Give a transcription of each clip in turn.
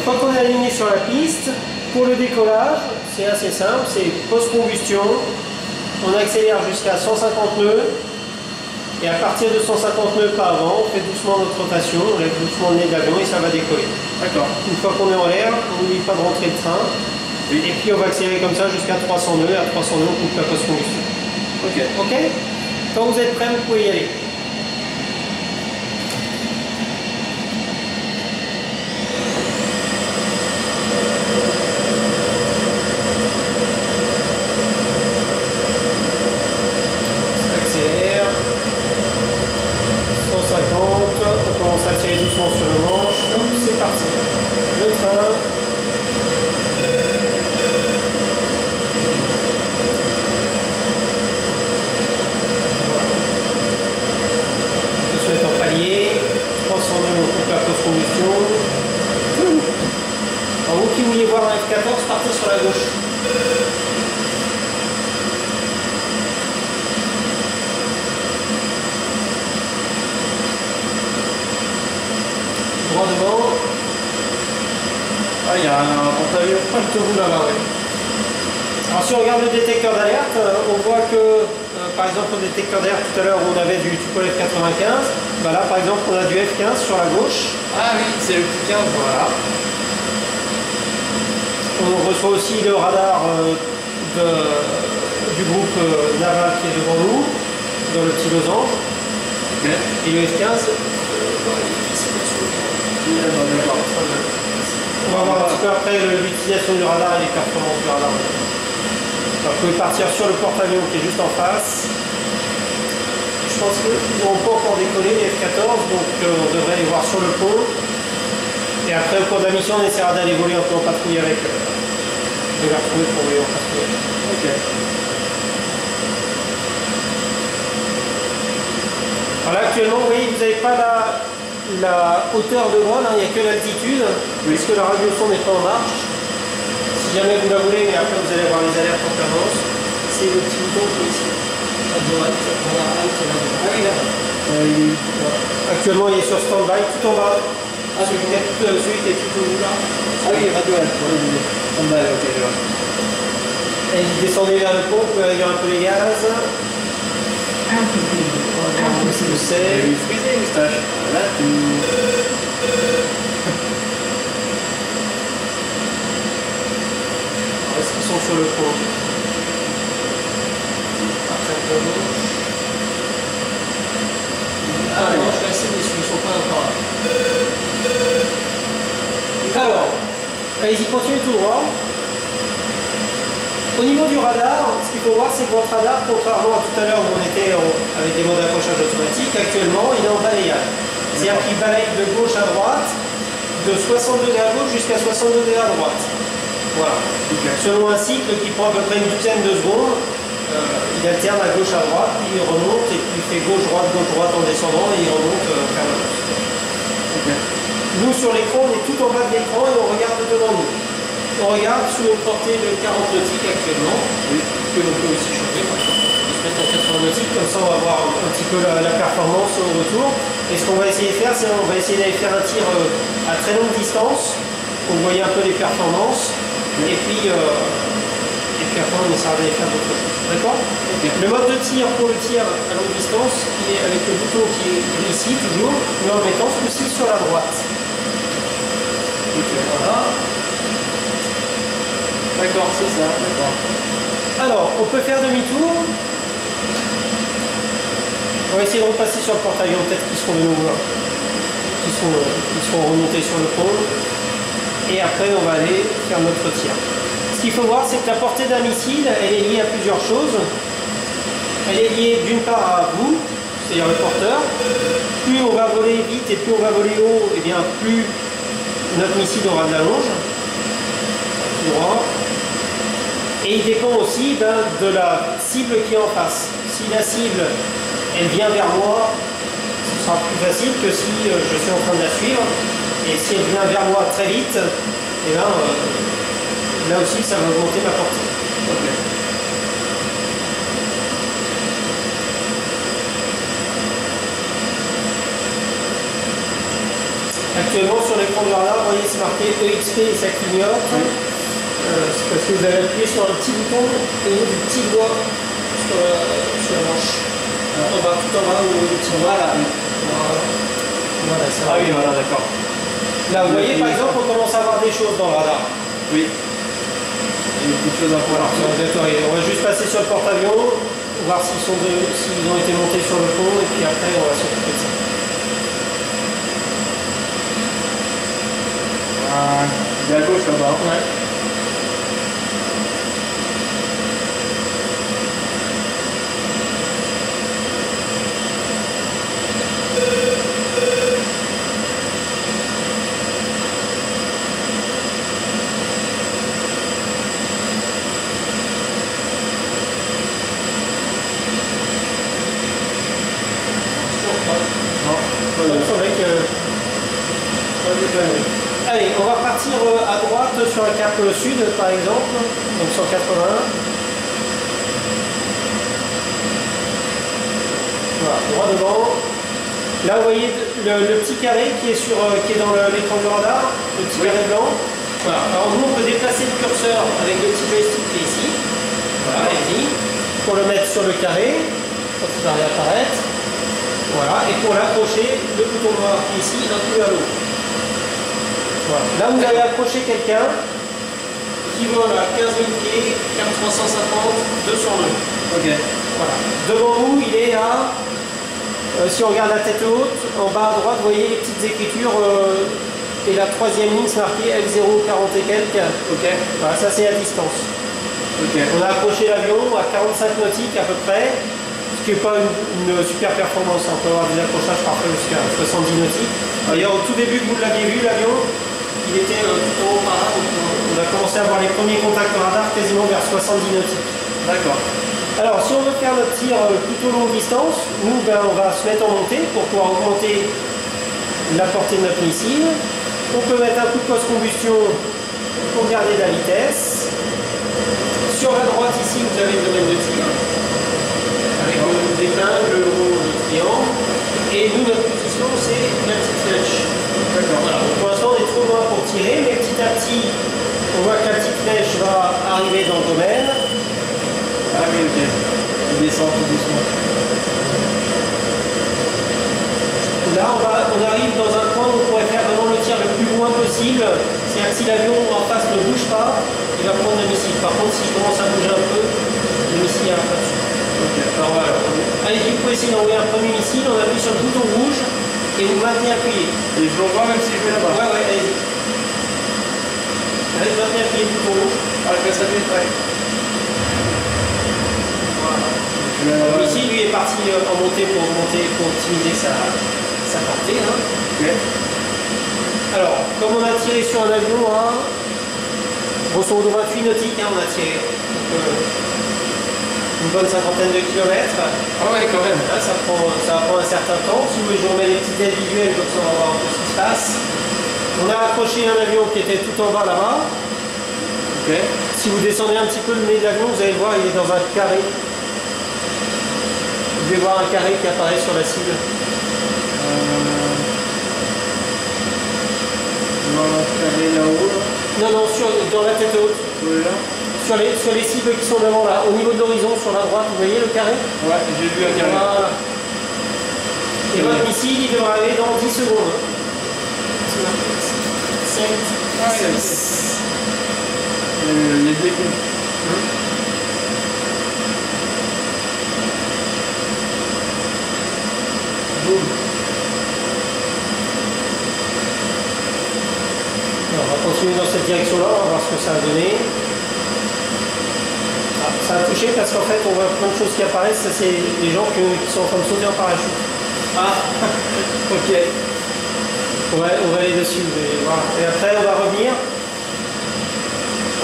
quand on est aligné sur la piste, pour le décollage, c'est assez simple, c'est post-combustion, on accélère jusqu'à 150 nœuds, et à partir de 150 nœuds pas avant, on fait doucement notre rotation, on lève doucement le nez de l'avion et ça va décoller. D'accord. Une fois qu'on est en l'air, on n'oublie pas de rentrer le train, Oui. et puis on va accélérer comme ça jusqu'à 300 nœuds, et à 300 nœuds on coupe la post-combustion. Ok. Ok? Quand vous êtes prêts, vous pouvez y aller. Doucement sur le manche, c'est parti. Le train. Je souhaite en palier. 300 nœuds, on coupe la post-combustion. Alors vous qui vouliez voir un F14, partez sur la gauche. Droit devant. Ah, il y a un porte-avions. Tout vous là-bas, oui. Alors si on regarde le détecteur d'alerte, on voit que, par exemple, au détecteur d'alerte tout à l'heure, on avait du Tupolev 95. Ben là, par exemple, on a du F15 sur la gauche. Ah oui, c'est le petit 15, voilà. On reçoit aussi le radar du groupe naval qui est devant nous, dans le petit losange. Okay. Et le F15. On va voir un petit peu après l'utilisation du radar et les performances du radar. Alors, vous pouvez partir sur le porte-avions qui est juste en face. Je pense qu'ils n'ont pas encore décollé les F-14, donc on devrait les voir sur le pont. Et après, au cours de la mission, on essaiera d'aller voler un peu en patrouille avec de les retrouver pour voler en patrouille. Ok. Alors là, actuellement, vous voyez, vous n'avez pas la hauteur de vol, il n'y a que l'altitude, puisque la radio-son n'est pas en marche. Si jamais vous la voulez, mais après vous allez avoir les alertes en permanence, c'est le petit bouton qui est ici. À droite, voilà, ah oui, là. Actuellement, il est sur stand-by, tout en bas. Ah, celui qui est tout au bout là. Ah oui, radio alerte. Stand-by, ok, je vois. Et il descendait vers le pont, vous pouvez réduire un peu les gaz. C'est le sel. Il frisé, moustache. Là, Est-ce qu'ils sont sur le pont? Ah non, je suis assez déçu, ils ne sont pas encore là. Alors, allez-y, continuez tout droit. Au niveau du radar, ce qu'il faut voir, c'est que votre radar, contrairement à tout à l'heure où on était avec des modes d'accrochage automatique, actuellement, il est en balayage. C'est-à-dire qu'il balaye de gauche à droite, de 60 degrés à gauche jusqu'à 60 degrés à droite. Voilà. Okay. Selon un cycle qui prend à peu près une douzaine de secondes, il alterne à gauche à droite, puis il remonte, et puis il fait gauche-droite en descendant, et il remonte permanent. Okay. Nous, sur l'écran, on est tout en bas de l'écran et on regarde devant nous. On regarde sous une portée de 40 nautiques actuellement, que l'on peut aussi changer. On peut se mettre en 80 nautiques, comme ça on va voir un petit peu la performance au retour. Et ce qu'on va essayer de faire, c'est on va essayer d'aller faire un tir à très longue distance, pour vous voyez un peu les performances, et puis après on essaiera d'aller faire d'autres choses. D'accord? Le mode de tir pour le tir à longue distance, il est avec le bouton qui est ici toujours, mais en le mettant ce coup-ci sur la droite. Voilà. D'accord, c'est ça, d'accord. Alors, on peut faire demi-tour. On va essayer de repasser sur le porte-avions, peut-être qu'ils seront de nouveau là. Ils seront remontés sur le pont. Et après, on va aller faire notre tir. Ce qu'il faut voir, c'est que la portée d'un missile, elle est liée à plusieurs choses. Elle est liée d'une part à vous, c'est-à-dire le porteur. Plus on va voler vite et plus on va voler haut, et bien plus notre missile aura de la longe. Droit. Et il dépend aussi de la cible qui est en face. Si la cible, elle vient vers moi, ce sera plus facile que si je suis en train de la suivre. Et si elle vient vers moi très vite, et là aussi, ça va augmenter ma portée. Okay. Actuellement, sur l'écran du radar, vous voyez c'est marqué EXP et ça clignote. Oui. C'est parce que vous avez appuyé sur un petit bouton au niveau du petit doigt sur la manche. En bas, tout en bas au niveau du petit doigt. Voilà. Voilà, ça Ah va. oui, voilà, d'accord. Là, vous voyez par exemple, on commence à voir des choses dans le radar. Oui. Il y a beaucoup de choses à voir. On va juste passer sur le porte-avions, voir s'ils ont été montés sur le pont, et puis après on va s'occuper de ça. Il est à gauche là-bas. Ouais. Allez, on va partir à droite sur un cap sud par exemple, donc 180. Voilà, droit devant. Là vous voyez le petit carré qui est dans l'écran du radar, le petit carré blanc. Voilà. Alors nous on peut déplacer le curseur avec le petit joystick qui est ici. Voilà, allez-y. Pour le mettre sur le carré, quand il va réapparaître. Voilà, et pour l'accrocher, le bouton noir qui est ici, un peu à l'eau. Voilà. Là, vous allez approcher quelqu'un qui vole à 15 000 pieds, cap 350, 200 nœuds. Ok. Voilà. Devant vous, il est à, si on regarde la tête haute, en bas à droite, vous voyez les petites écritures et la troisième ligne, c'est marqué F0 40 et quelques. Ok. Voilà, ça c'est à distance. Ok. On a accroché l'avion à 45 nautiques à peu près, ce qui n'est pas une super performance. On peut avoir des accrochages parfois jusqu'à 70 nautiques. D'ailleurs, au tout début que vous l'aviez vu, l'avion, il était tout en haut par là, donc on a commencé à avoir les premiers contacts radar quasiment vers 70 nautiques. D'accord. Alors, si on veut faire notre tir plutôt longue distance, nous, on va se mettre en montée pour pouvoir augmenter la portée de notre missile. On peut mettre un coup de post-combustion pour garder la vitesse. Sur la droite, ici, vous avez le domaine de tir, avec le déclingue, le rond, le triangle. Et nous, notre position, c'est la petite flèche. D'accord. Voilà. Pour l'instant, on est trop loin pour tirer, mais petit à petit, on voit que la petite flèche va arriver dans le domaine. Ah oui, ok. Il descend tout doucement. Là, on arrive dans un point où on pourrait faire vraiment le tir le plus loin possible. C'est-à-dire que si l'avion en face ne bouge pas, il va prendre le missile. Par contre, s'il commence à bouger un peu, le missile n'ira pas dessus. Ok. Alors voilà. Allez-y, vous pouvez essayer d'envoyer un premier missile. On appuie sur le bouton rouge et vous maintenez appuyé. Et je le vois même si je vais là-bas. Ouais, allez-y. Allez, maintenez appuyé le bouton rouge. Ah, je fais ça vite, ouais. Voilà. Le missile, lui, est parti en montée pour optimiser sa portée. Hein. Ok. Alors, comme on a tiré sur un avion à grosso modo 28 nautiques, hein, on a tiré. Donc, une bonne cinquantaine de kilomètres. Ah ouais, quand même. Là, ça prend un certain temps. Si vous voulez, je vous remets les petites aides visuelles, comme ça on va voir un peu ce qui se passe. On a accroché un avion qui était tout en bas là-bas. Ok. Si vous descendez un petit peu le nez de l'avion, vous allez voir, il est dans un carré. Vous devez voir un carré qui apparaît sur la cible. Carré là-haut, là. Non, dans la tête haute. Oui, là. Sur les cibles qui sont devant là, au niveau de l'horizon, sur la droite, vous voyez le carré? Ouais, j'ai vu un carré. Voilà. Et votre missile, il devrait arriver dans 10 secondes. 7, 6. Il y a des coups. Boum. Alors, on va continuer dans cette direction-là, on va voir ce que ça a donné. Ah, ça a touché parce qu'en fait, on voit plein de choses qui apparaissent. Ça, c'est des gens qui sont en train de sauter en parachute. Ah, ok. On va aller dessus. Voilà. Et après, on va revenir.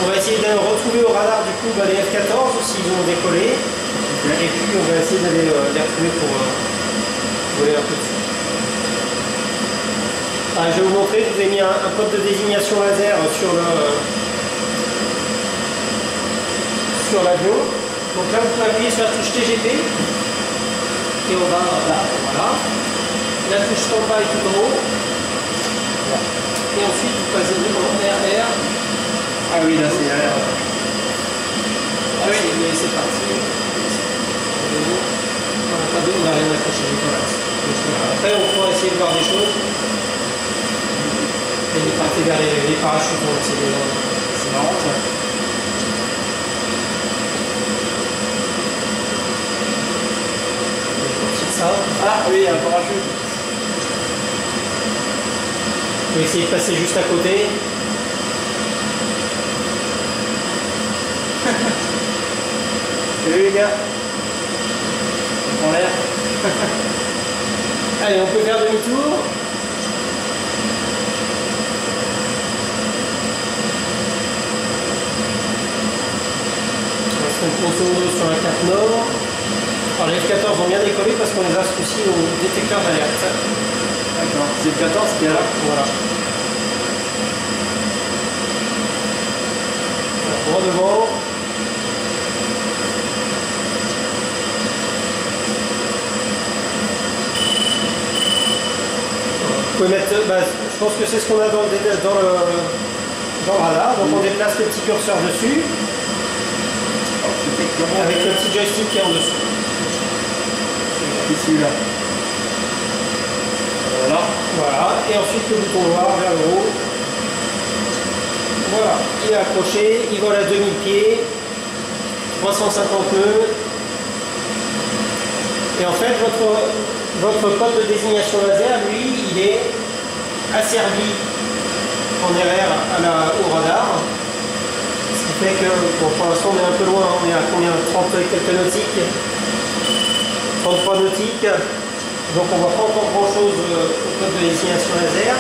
On va essayer de retrouver au radar du coup les F-14 s'ils ont décollé. Okay. Et puis on va essayer d'aller les retrouver pour voler un peu dessus. Ah, je vais vous montrer, je vous ai mis un code de désignation laser sur l'avion. Donc là vous pouvez appuyer sur la touche TGP et on va là, voilà. La touche standby tout en haut. Voilà. Et ensuite, vous passez devant RR. Ah oui, là c'est RR. Ah oui, mais c'est parti. On n'a rien accroché, voilà. Après, on pourra essayer de voir des choses. Et les parties vers les parachutes, c'est marrant ça. Ça. Ah oui, un parachute. On va essayer de passer juste à côté. Salut les gars. En l'air. Allez, on peut faire demi-tour. On se retrouve grosso modo sur un cap nord. Alors les F-14 ont bien décollé parce qu'on les a associés au détecteur d'alerte. D'accord, c'est le 14 qui est là. Voilà. Droit devant. Vous pouvez mettre, je pense que c'est ce qu'on a dans le radar. Donc on déplace le petit curseur dessus. Avec le petit joystick qui est en dessous. Et celui-là. Voilà. Voilà. Et ensuite le bouton noir vers le haut. Voilà. Il est accroché. Il vole à 2000 pieds. 350 nœuds. Et en fait, votre code de désignation laser, lui, il est asservi en RR au radar. Ce qui fait que, bon, pour l'instant, on est un peu loin. On est à combien? 30 et quelques nautiques. 33 nautiques. Donc on ne voit pas encore grand chose au code de désignation laser.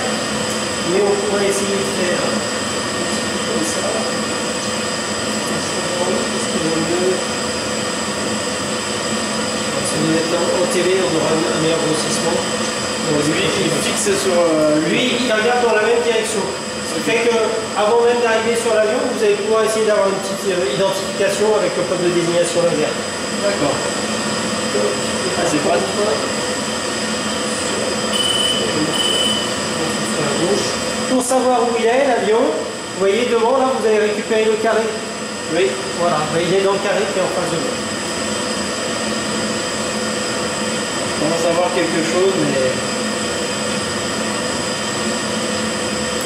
Mais on pourrait essayer de faire comme ça. Si on est en TV, on aura un meilleur grossissement. Donc lui, il fixe sur lui, il regarde dans la même direction. Ce qui fait qu'avant même d'arriver sur l'avion, vous allez pouvoir essayer d'avoir une petite identification avec le code de désignation laser. D'accord. Ah, c'est pas sur la gauche. Pour savoir où il est, l'avion, vous voyez devant, là, vous avez récupéré le carré. Oui, voilà. Il est dans le carré qui est en face de vous. Je commence à voir quelque chose, mais...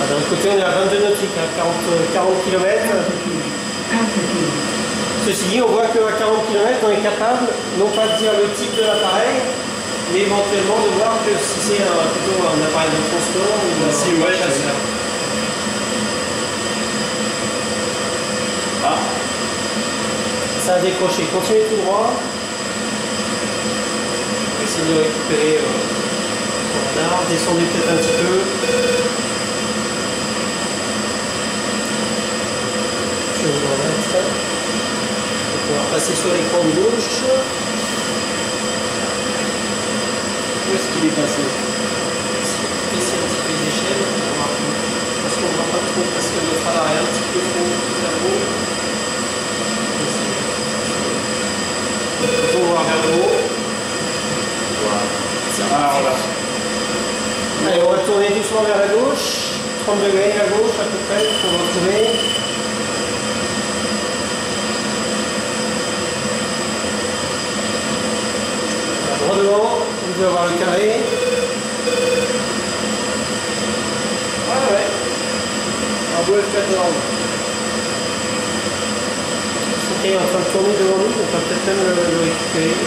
D'un côté, on est à 22 nautiques, à 40 km. Ceci dit, on voit qu'à 40 km, on est capable, non pas de dire le type de l'appareil, mais éventuellement de voir que si c'est plutôt un appareil de transport ou un chasseur. Ah, ça a décroché. Continuez tout droit. On va essayer de récupérer le radar. Descendez peut-être un petit peu. Je vais vous en mettre. On va pouvoir passer sur l'écran de gauche. où est-ce qu'il est passé? Ici un petit peu les échelles. Parce qu'on ne voit pas trop, parce que notre radar est un petit peu trop là-haut. On va voir vers le haut. Voilà. Ah, voilà. Allez, on va tourner doucement vers la gauche. 30 degrés à gauche à peu près pour retrouver. Droit devant, vous devez avoir le carré. Ah ouais. Un beau F14. Ok, il est en train de tourner devant nous, donc on va peut-être même le récupérer.